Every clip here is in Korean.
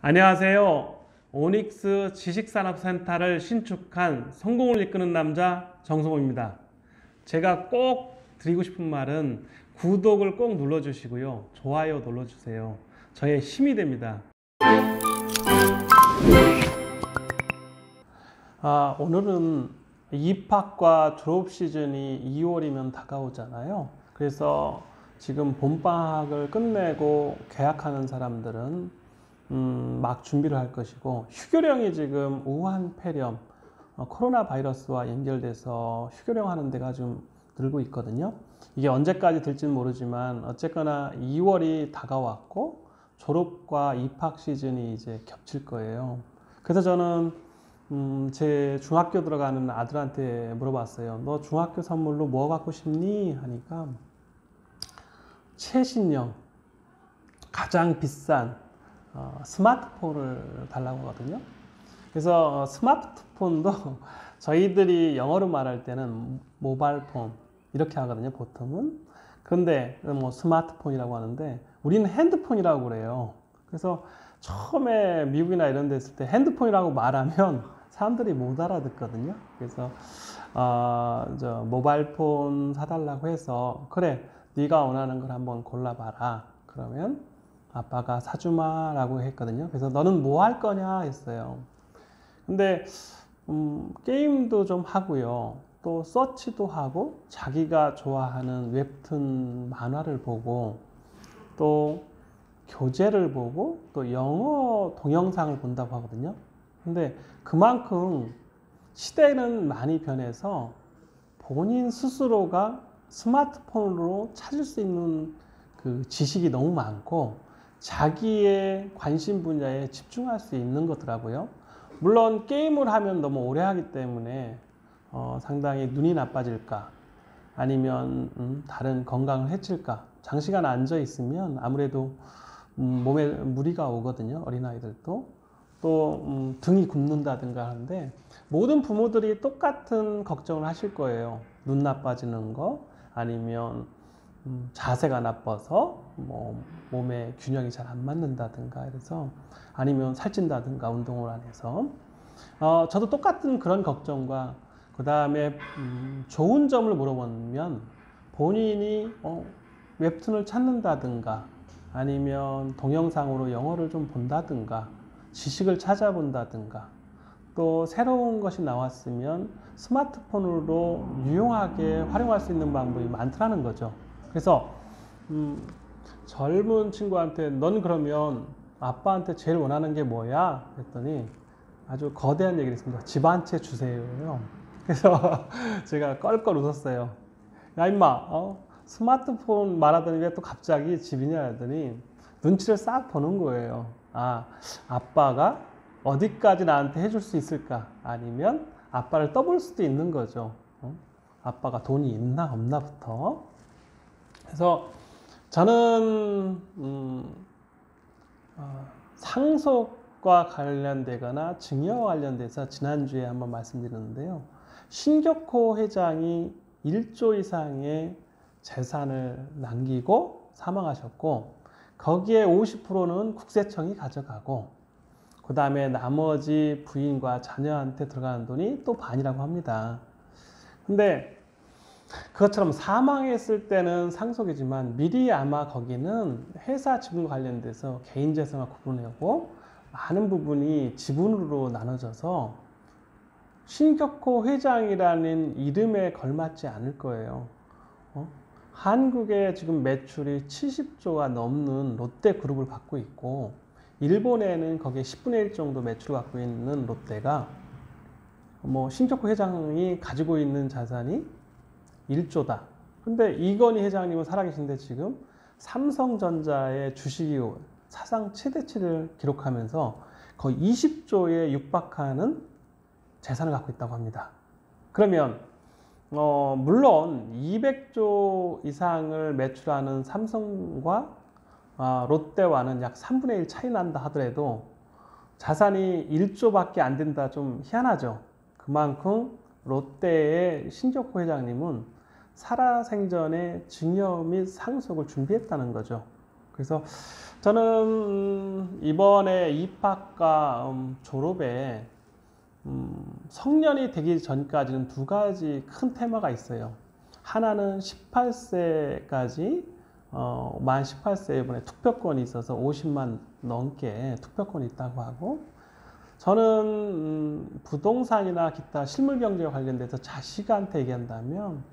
안녕하세요. 오닉스 지식산업센터를 신축한 성공을 이끄는 남자 정성호입니다. 제가 꼭 드리고 싶은 말은 구독을 꼭 눌러주시고요. 좋아요 눌러주세요. 저의 힘이 됩니다. 오늘은 입학과 졸업 시즌이 2월이면 다가오잖아요. 그래서 지금 봄방학을 끝내고 개학하는 사람들은 막 준비를 할 것이고, 휴교령이 지금 우한 폐렴, 코로나 바이러스와 연결돼서 휴교령 하는 데가 좀 늘고 있거든요. 이게 언제까지 될지는 모르지만 어쨌거나 2월이 다가왔고 졸업과 입학 시즌이 이제 겹칠 거예요. 그래서 저는 제 중학교 들어가는 아들한테 물어봤어요. 너 중학교 선물로 뭐 갖고 싶니? 하니까 최신형, 가장 비싼 스마트폰을 달라고 하거든요. 그래서 스마트폰도 저희들이 영어로 말할 때는 모바일폰 이렇게 하거든요, 보통은. 그런데 뭐 스마트폰이라고 하는데 우리는 핸드폰이라고 그래요. 그래서 처음에 미국이나 이런 데 있을 때 핸드폰이라고 말하면 사람들이 못 알아듣거든요. 그래서 저 모바일폰 사달라고 해서, 그래, 네가 원하는 걸 한번 골라봐라. 그러면 아빠가 사주마 라고 했거든요. 그래서 너는 뭐 할 거냐 했어요. 근데 게임도 좀 하고요, 또 서치도 하고 자기가 좋아하는 웹툰 만화를 보고 또 교재를 보고 또 영어 동영상을 본다고 하거든요. 근데 그만큼 시대는 많이 변해서 본인 스스로가 스마트폰으로 찾을 수 있는 그 지식이 너무 많고 자기의 관심 분야에 집중할 수 있는 거더라고요. 물론 게임을 하면 너무 오래 하기 때문에 상당히 눈이 나빠질까, 아니면 다른 건강을 해칠까, 장시간 앉아 있으면 아무래도 몸에 무리가 오거든요. 어린아이들도 또 등이 굽는다든가 하는데, 모든 부모들이 똑같은 걱정을 하실 거예요. 눈 나빠지는 거, 아니면 자세가 나빠서 뭐 몸에 균형이 잘 안 맞는다든가, 그래서 아니면 살찐다든가 운동을 안 해서. 저도 똑같은 그런 걱정과, 그 다음에 좋은 점을 물어보면 본인이 웹툰을 찾는다든가, 아니면 동영상으로 영어를 좀 본다든가, 지식을 찾아본다든가, 또 새로운 것이 나왔으면 스마트폰으로 유용하게 활용할 수 있는 방법이 많더라는 거죠. 그래서 젊은 친구한테 넌 그러면 아빠한테 제일 원하는 게 뭐야? 했더니 아주 거대한 얘기를 했습니다. 집 한 채 주세요. 그래서 제가 껄껄 웃었어요. 야 임마, 스마트폰 말하더니 왜 또 갑자기 집이냐 하더니 눈치를 싹 보는 거예요. 아빠가 어디까지 나한테 해줄 수 있을까? 아니면 아빠를 떠볼 수도 있는 거죠. 아빠가 돈이 있나 없나부터. 그래서 저는 상속과 관련되거나 증여와 관련돼서 지난주에 한번 말씀드렸는데요. 신격호 회장이 1조 이상의 재산을 남기고 사망하셨고, 거기에 50%는 국세청이 가져가고, 그 다음에 나머지 부인과 자녀한테 들어가는 돈이 또 반이라고 합니다. 근데 그것처럼 사망했을 때는 상속이지만 미리 아마 거기는 회사 지분과 관련돼서 개인 재산과 구분하고 많은 부분이 지분으로 나눠져서 신격호 회장이라는 이름에 걸맞지 않을 거예요. 한국의 지금 매출이 70조가 넘는 롯데그룹을 갖고 있고, 일본에는 거기에 10분의 1 정도 매출을 갖고 있는 롯데가 신격호 회장이 가지고 있는 자산이 1조다. 근데 이건희 회장님은 살아계신데 지금 삼성전자의 주식이 사상 최대치를 기록하면서 거의 20조에 육박하는 재산을 갖고 있다고 합니다. 그러면 물론 200조 이상을 매출하는 삼성과 롯데와는 약 3분의 1 차이 난다 하더라도 자산이 1조밖에 안 된다, 좀 희한하죠. 그만큼 롯데의 신격호 회장님은 살아생전에 증여 및 상속을 준비했다는 거죠. 그래서 저는 이번에 입학과 졸업에 성년이 되기 전까지는 두 가지 큰 테마가 있어요. 하나는 18세까지 만 18세 이번에 투표권이 있어서 50만 넘게 투표권이 있다고 하고, 저는 부동산이나 기타 실물경제와 관련돼서 자식한테 얘기한다면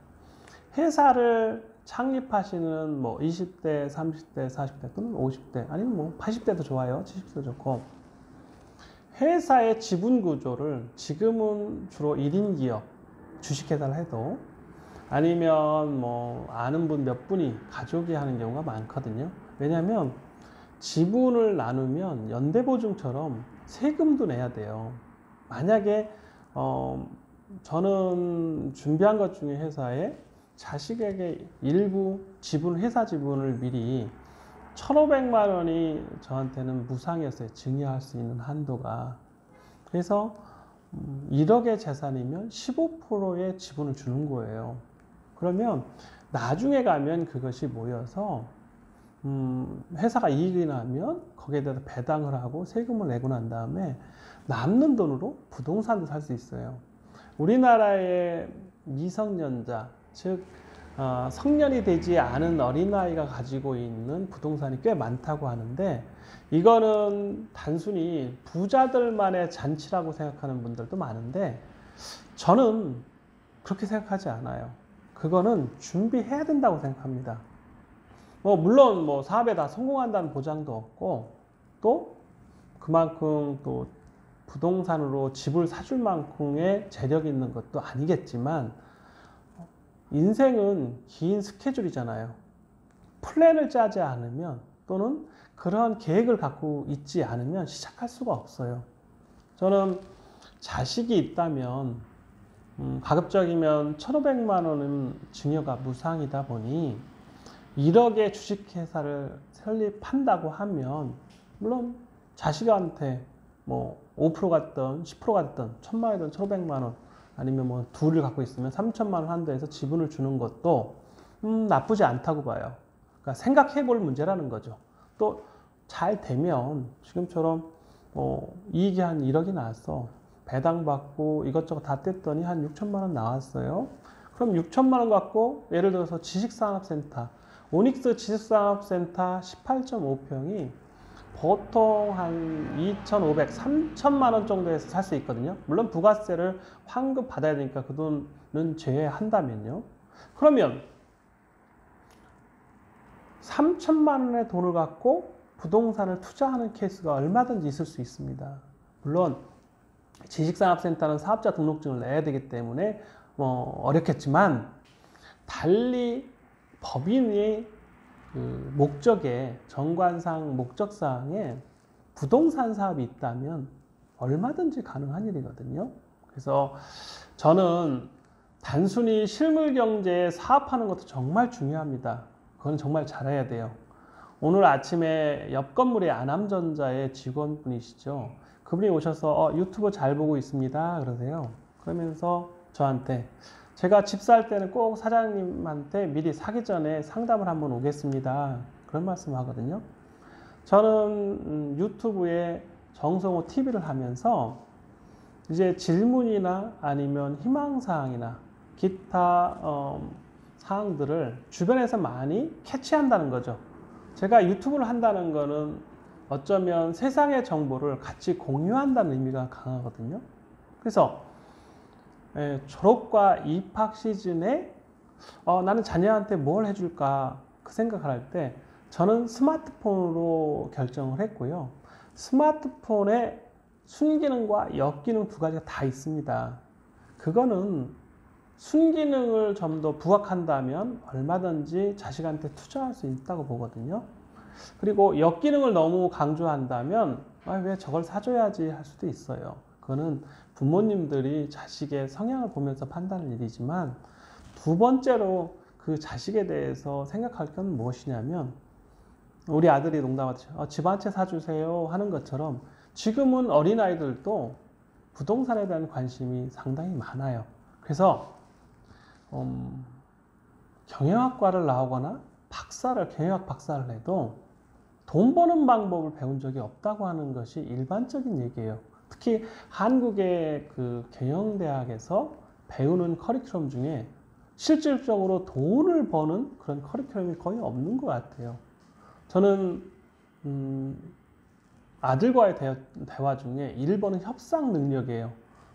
회사를 창립하시는 뭐 20대, 30대, 40대 또는 50대 아니면 뭐 80대도 좋아요. 70대도 좋고, 회사의 지분 구조를 지금은 주로 1인 기업, 주식회사를 해도 아니면 뭐 아는 분 몇 분이 가족이 하는 경우가 많거든요. 왜냐하면 지분을 나누면 연대보증처럼 세금도 내야 돼요. 만약에 저는 준비한 것 중에 회사에 자식에게 일부 지분, 회사 지분을 미리 1,500만 원이 저한테는 무상이었어요. 증여할 수 있는 한도가. 그래서 1억의 재산이면 15%의 지분을 주는 거예요. 그러면 나중에 가면 그것이 모여서 회사가 이익이 나면 거기에 대해서 배당을 하고 세금을 내고 난 다음에 남는 돈으로 부동산도 살 수 있어요. 우리나라의 미성년자, 즉 성년이 되지 않은 어린아이가 가지고 있는 부동산이 꽤 많다고 하는데, 이거는 단순히 부자들만의 잔치라고 생각하는 분들도 많은데 저는 그렇게 생각하지 않아요. 그거는 준비해야 된다고 생각합니다. 물론 뭐 사업에 다 성공한다는 보장도 없고, 또 그만큼 또 부동산으로 집을 사줄 만큼의 재력이 있는 것도 아니겠지만, 인생은 긴 스케줄이잖아요. 플랜을 짜지 않으면, 또는 그런 계획을 갖고 있지 않으면 시작할 수가 없어요. 저는 자식이 있다면 가급적이면 1,500만 원은 증여가 무상이다 보니 1억의 주식회사를 설립한다고 하면, 물론 자식한테 뭐 5% 갔던 10% 갔던 1,000만 원이든 1,500만 원, 아니면 뭐 둘을 갖고 있으면 3,000만 원 한도에서 지분을 주는 것도 나쁘지 않다고 봐요. 그러니까 생각해 볼 문제라는 거죠. 또 잘 되면 지금처럼 이익이 한 1억이 나왔어. 배당받고 이것저것 다 뗐더니 한 6천만 원 나왔어요. 그럼 6천만 원 갖고 예를 들어서 지식산업센터, 오닉스 지식산업센터 18.5평이 보통 한 2,500, 3천만 원 정도에서 살 수 있거든요. 물론 부가세를 환급 받아야 되니까 그 돈은 제외한다면요. 그러면 3천만 원의 돈을 갖고 부동산을 투자하는 케이스가 얼마든지 있을 수 있습니다. 물론 지식산업센터는 사업자 등록증을 내야 되기 때문에 어렵겠지만, 달리 법인의 그 목적에, 정관상 목적사항에 부동산 사업이 있다면 얼마든지 가능한 일이거든요. 그래서 저는 단순히 실물 경제에 사업하는 것도 정말 중요합니다. 그건 정말 잘해야 돼요. 오늘 아침에 옆 건물의 안암전자의 직원분이시죠. 그분이 오셔서 유튜브 잘 보고 있습니다 그러세요. 그러면서 저한테, 제가 집 살 때는 꼭 사장님한테 미리 사기 전에 상담을 한번 오겠습니다, 그런 말씀 하거든요. 저는 유튜브에 정성호 TV를 하면서 이제 질문이나 아니면 희망사항이나 기타 사항들을 주변에서 많이 캐치한다는 거죠. 제가 유튜브를 한다는 거는 어쩌면 세상의 정보를 같이 공유한다는 의미가 강하거든요. 그래서 졸업과 입학 시즌에 나는 자녀한테 뭘 해줄까 그 생각을 할 때 저는 스마트폰으로 결정을 했고요. 스마트폰에 순기능과 역기능 두 가지가 다 있습니다. 그거는 순기능을 좀 더 부각한다면 얼마든지 자식한테 투자할 수 있다고 보거든요. 그리고 역기능을 너무 강조한다면 왜 저걸 사줘야지 할 수도 있어요. 그거는 부모님들이 자식의 성향을 보면서 판단할 일이지만, 두 번째로 그 자식에 대해서 생각할 건 무엇이냐면, 우리 아들이 농담하듯이 집 한 채 사주세요 하는 것처럼 지금은 어린아이들도 부동산에 대한 관심이 상당히 많아요. 그래서 경영학과를 나오거나 경영학 박사를 해도 돈 버는 방법을 배운 적이 없다고 하는 것이 일반적인 얘기예요. 특히 한국의 그 경영대학에서 배우는 커리큘럼 중에 실질적으로 돈을 버는 그런 커리큘럼이 거의 없는 것 같아요. 저는 아들과의 대화 중에 1번은 협상 능력이에요.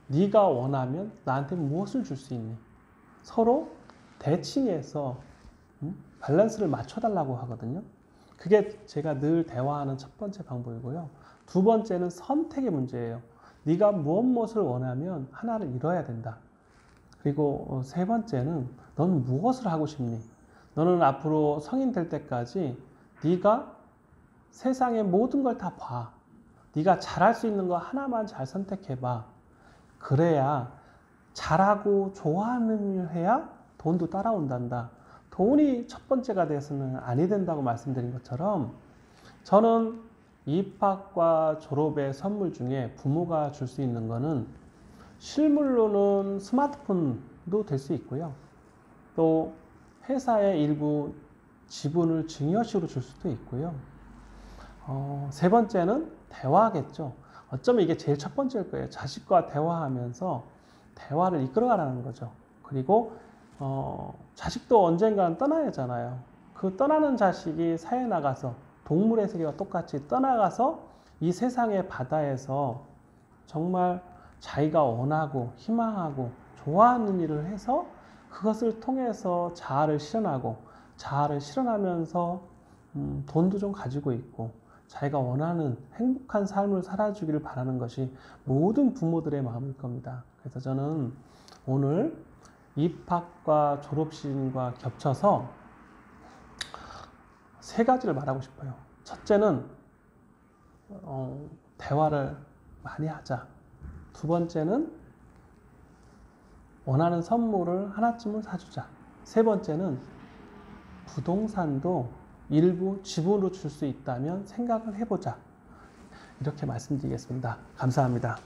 네가 원하면 나한테 무엇을 줄 수 있니? 서로 대칭해서 밸런스를 맞춰달라고 하거든요. 그게 제가 늘 대화하는 첫 번째 방법이고요. 두 번째는 선택의 문제예요. 네가 무엇을 원하면 하나를 이뤄야 된다. 그리고 세 번째는 너는 무엇을 하고 싶니? 너는 앞으로 성인 될 때까지 네가 세상의 모든 걸 다 봐. 네가 잘할 수 있는 거 하나만 잘 선택해봐. 그래야 잘하고 좋아하는 일 해야 돈도 따라온단다. 돈이 첫 번째가 돼서는 아니 된다고 말씀드린 것처럼 저는 입학과 졸업의 선물 중에 부모가 줄 수 있는 거는 실물로는 스마트폰도 될 수 있고요. 또 회사의 일부 지분을 증여식으로 줄 수도 있고요. 세 번째는 대화겠죠. 어쩌면 이게 제일 첫 번째일 거예요. 자식과 대화하면서 대화를 이끌어가라는 거죠. 그리고 자식도 언젠가는 떠나야 하잖아요. 그 떠나는 자식이 사회에 나가서 동물의 세계와 똑같이 떠나가서 이 세상의 바다에서 정말 자기가 원하고 희망하고 좋아하는 일을 해서 그것을 통해서 자아를 실현하고 자아를 실현하면서 돈도 좀 가지고 있고 자기가 원하는 행복한 삶을 살아주기를 바라는 것이 모든 부모들의 마음일 겁니다. 그래서 저는 오늘 입학과 졸업식과 겹쳐서 세 가지를 말하고 싶어요. 첫째는 대화를 많이 하자. 두 번째는 원하는 선물을 하나쯤은 사주자. 세 번째는 부동산도 일부 지분으로 줄 수 있다면 생각을 해보자. 이렇게 말씀드리겠습니다. 감사합니다.